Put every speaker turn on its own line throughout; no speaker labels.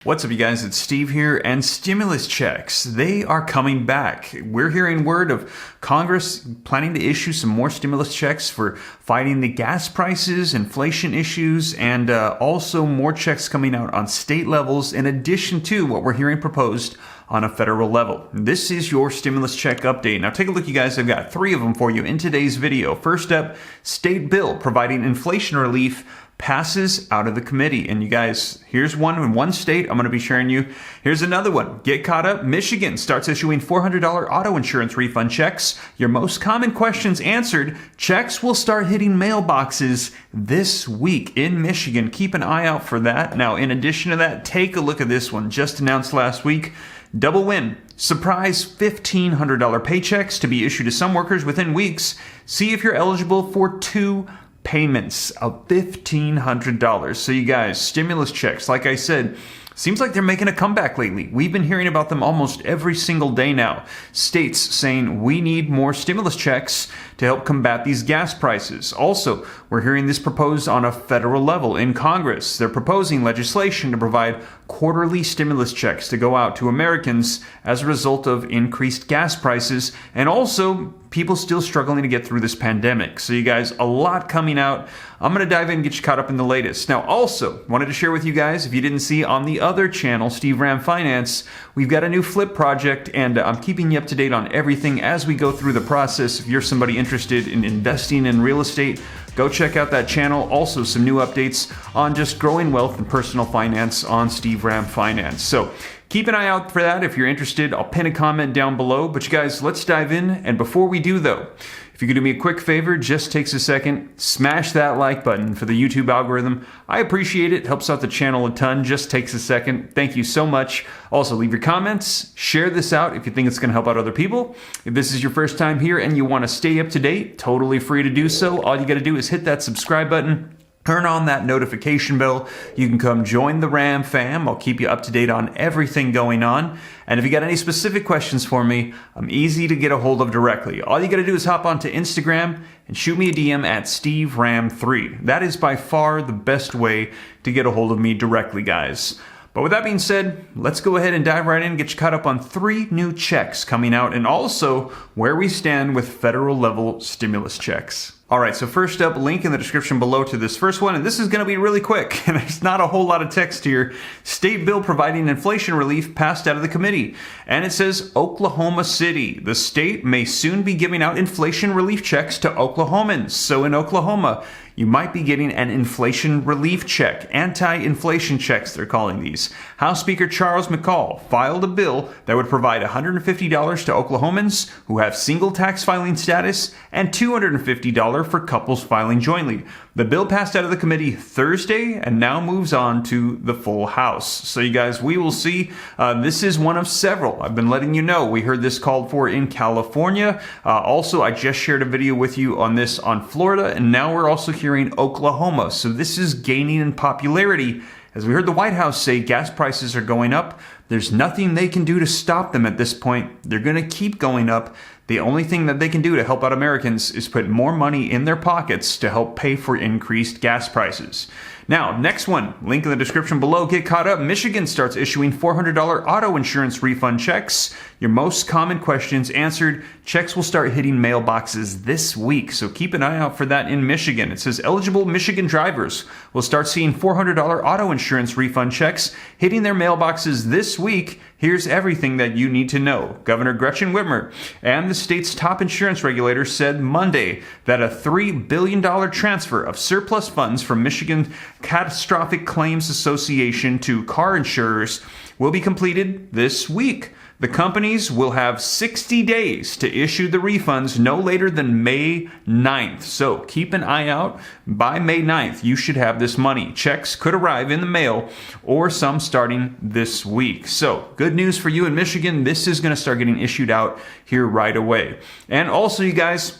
What's up, you guys? It's Steve here, and stimulus checks, they are coming back. We're hearing word of Congress planning to issue some more stimulus checks for fighting the gas prices, inflation issues, and also more checks coming out on state levels in addition to what we're hearing proposed on a federal level. This is your stimulus check update. Now take a look, you guys. I've got 3 of them for you in today's video. First up, state bill providing inflation relief passes out of the committee. And you guys, here's one in one state I'm going to be sharing you. Here's another one. Get caught up. Michigan starts issuing $400 auto insurance refund checks. Your most common questions answered. Checks will start hitting mailboxes this week in Michigan. Keep an eye out for that. Now, in addition to that, take a look at this one just announced last week. Double win. Surprise $1,500 paychecks to be issued to some workers within weeks. See if you're eligible for 2 payments of $1,500. So you guys, stimulus checks, like I said, seems like they're making a comeback lately. We've been hearing about them almost every single day now. States saying we need more stimulus checks to help combat these gas prices. Also, we're hearing this proposed on a federal level in Congress. They're proposing legislation to provide quarterly stimulus checks to go out to Americans as a result of increased gas prices and also people still struggling to get through this pandemic. So you guys, a lot coming out. I'm going to dive in and get you caught up in the latest. Now, also, wanted to share with you guys, if you didn't see on the other channel, Steve Ram Finance, we've got a new flip project, and I'm keeping you up to date on everything as we go through the process. If you're somebody interested in investing in real estate, go check out that channel. Also, some new updates on just growing wealth and personal finance on Steve Ram Finance. So keep an eye out for that if you're interested. I'll pin a comment down below. But you guys, let's dive in. And before we do, though, if you could do me a quick favor, just takes a second, smash that like button for the YouTube algorithm. I appreciate it. Helps out the channel a ton. Just takes a second. Thank you so much. Also, leave your comments. Share this out if you think it's going to help out other people. If this is your first time here and you want to stay up to date, totally free to do so. All you got to do is hit that subscribe button. Turn on that notification bell. You can come join the Ram fam. I'll keep you up to date on everything going on. And if you got any specific questions for me, I'm easy to get a hold of directly. All you got to do is hop onto Instagram and shoot me a DM at SteveRam3. That is by far the best way to get a hold of me directly, guys. But with that being said, let's go ahead and dive right in and get you caught up on 3 new checks coming out and also where we stand with federal level stimulus checks. All right, so first up, link in the description below to this first one, and this is going to be really quick, and there's not a whole lot of text here. State bill providing inflation relief passed out of the committee, and it says Oklahoma City. The state may soon be giving out inflation relief checks to Oklahomans. So in Oklahoma, you might be getting an inflation relief check, anti-inflation checks they're calling these. House Speaker Charles McCall filed a bill that would provide $150 to Oklahomans who have single tax filing status and $250 for couples filing jointly. The bill passed out of the committee Thursday and now moves on to the full House. So you guys, we will see. This is one of several. I've been letting you know. We heard this called for in California. Also, I just shared a video with you on this on Florida, and now we're also hearing Oklahoma. So this is gaining in popularity. As we heard the White House say, gas prices are going up. There's nothing they can do to stop them at this point. They're going to keep going up. The only thing that they can do to help out Americans is put more money in their pockets to help pay for increased gas prices. Now, next one, link in the description below. Get caught up. Michigan starts issuing $400 auto insurance refund checks. Your most common questions answered. Checks will start hitting mailboxes this week, so keep an eye out for that in Michigan. It says eligible Michigan drivers will start seeing $400 auto insurance refund checks hitting their mailboxes this week. Here's everything that you need to know. Governor Gretchen Whitmer and the state's top insurance regulator said Monday that a $3 billion transfer of surplus funds from Michigan Catastrophic Claims Association to car insurers will be completed this week. The companies will have 60 days to issue the refunds no later than May 9th. So keep an eye out. By May 9th, you should have this money. Checks could arrive in the mail or some starting this week. So good news for you in Michigan. This is going to start getting issued out here right away. And also, you guys,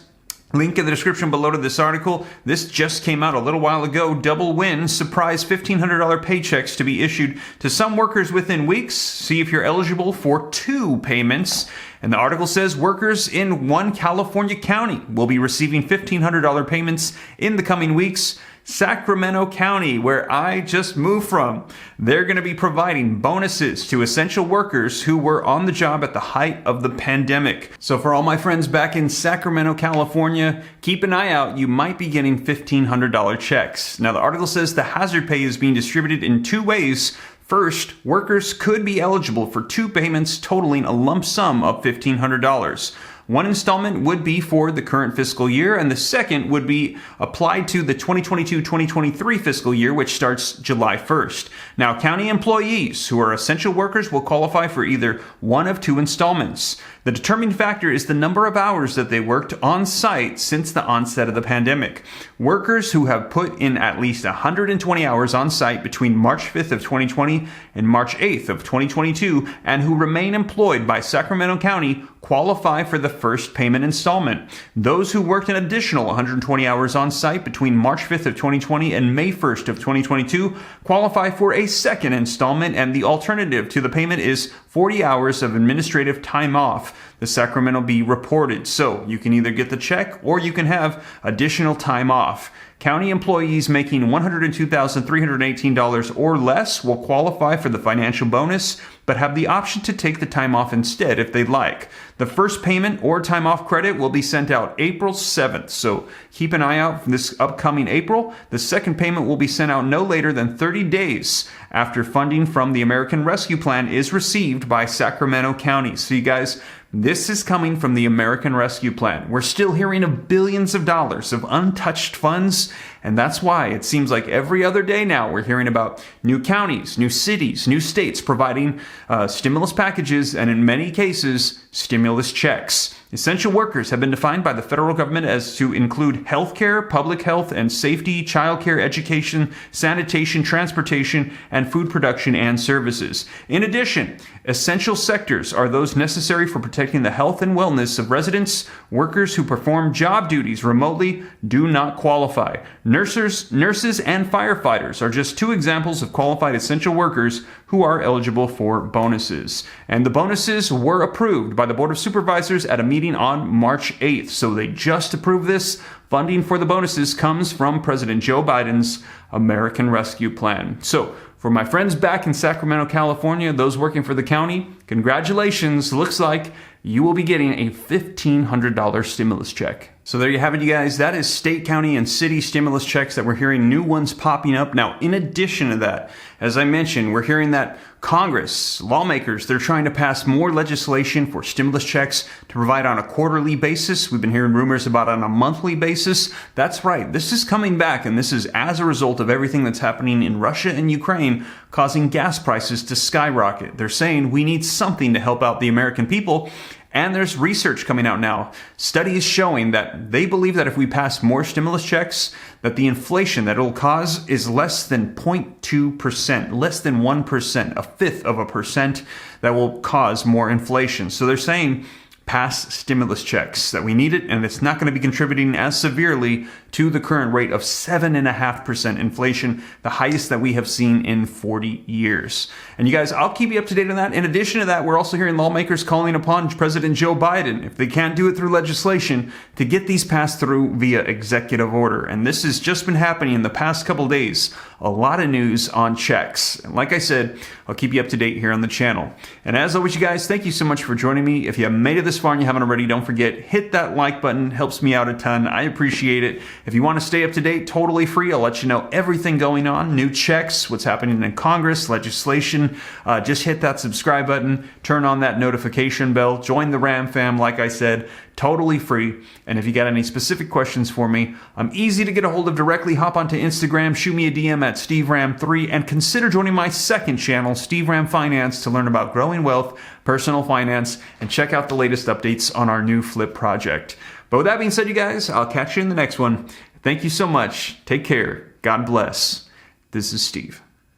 link in the description below to this article. This just came out a little while ago. Double win. Surprise $1,500 paychecks to be issued to some workers within weeks. See if you're eligible for 2 payments. And the article says workers in one California county will be receiving $1,500 payments in the coming weeks. Sacramento County, where I just moved from. They're going to be providing bonuses to essential workers who were on the job at the height of the pandemic. So for all my friends back in Sacramento, California, keep an eye out. You might be getting $1,500 checks. Now, the article says the hazard pay is being distributed in two ways. First, workers could be eligible for two payments totaling a lump sum of $1,500. One installment would be for the current fiscal year, and the second would be applied to the 2022-2023 fiscal year, which starts July 1st. Now, county employees who are essential workers will qualify for either one of two installments. The determining factor is the number of hours that they worked on site since the onset of the pandemic. Workers who have put in at least 120 hours on site between March 5th of 2020 and March 8th of 2022 and who remain employed by Sacramento County qualify for the first payment installment. Those who worked an additional 120 hours on site between March 5th of 2020 and May 1st of 2022 qualify for a second installment, and the alternative to the payment is 40 hours of administrative time off. The Sacramento Bee reported. So you can either get the check or you can have additional time off. County employees making $102,318 or less will qualify for the financial bonus, but have the option to take the time off instead if they'd like. The first payment or time off credit will be sent out April 7th, so keep an eye out for this upcoming April. The second payment will be sent out no later than 30 days after funding from the American Rescue Plan is received by Sacramento County. So you guys, this is coming from the American Rescue Plan. We're still hearing of billions of dollars of untouched funds, and that's why it seems like every other day now we're hearing about new counties, new cities, new states providing stimulus packages, and in many cases, stimulus checks. Essential workers have been defined by the federal government as to include healthcare, public health and safety, childcare, education, sanitation, transportation, and food production and services. In addition, essential sectors are those necessary for protecting the health and wellness of residents. Workers who perform job duties remotely do not qualify. Nurses, and firefighters are just two examples of qualified essential workers who are eligible for bonuses. And the bonuses were approved by the Board of Supervisors at a meeting on March 8th. So they just approved this. Funding for the bonuses comes from President Joe Biden's American Rescue Plan. So for my friends back in Sacramento, California, those working for the county, congratulations. Looks like you will be getting a $1,500 stimulus check. So there you have it, you guys. That is state, county, and city stimulus checks that we're hearing new ones popping up. Now, in addition to that, as I mentioned, we're hearing that Congress, lawmakers, they're trying to pass more legislation for stimulus checks to provide on a quarterly basis. We've been hearing rumors about on a monthly basis. That's right. This is coming back, and this is as a result of everything that's happening in Russia and Ukraine, causing gas prices to skyrocket. They're saying we need something to help out the American people. And there's research coming out now, studies showing that they believe that if we pass more stimulus checks, that the inflation that it will cause is less than 0.2%, less than 1%, a fifth of a percent that will cause more inflation. So they're saying pass stimulus checks, that we need it, and it's not going to be contributing as severely to the current rate of 7.5% inflation, the highest that we have seen in 40 years. And you guys, I'll keep you up to date on that. In addition to that, we're also hearing lawmakers calling upon President Joe Biden, if they can't do it through legislation, to get these passed through via executive order. And this has just been happening in the past couple days. A lot of news on checks. And like I said, I'll keep you up to date here on the channel. And as always, you guys, thank you so much for joining me. If you have made it this far and you haven't already, don't forget, hit that like button. Helps me out a ton. I appreciate it. If you want to stay up to date, totally free. I'll let you know everything going on, new checks, what's happening in Congress, legislation. Just hit that subscribe button, turn on that notification bell, join the Ram fam, like I said, totally free. And if you got any specific questions for me, I'm easy to get a hold of directly. Hop onto Instagram, shoot me a DM at SteveRam3, and consider joining my second channel, Steve Ram Finance, to learn about growing wealth, personal finance, and check out the latest updates on our new flip project. But with that being said, you guys, I'll catch you in the next one. Thank you so much. Take care. God bless. This is Steve.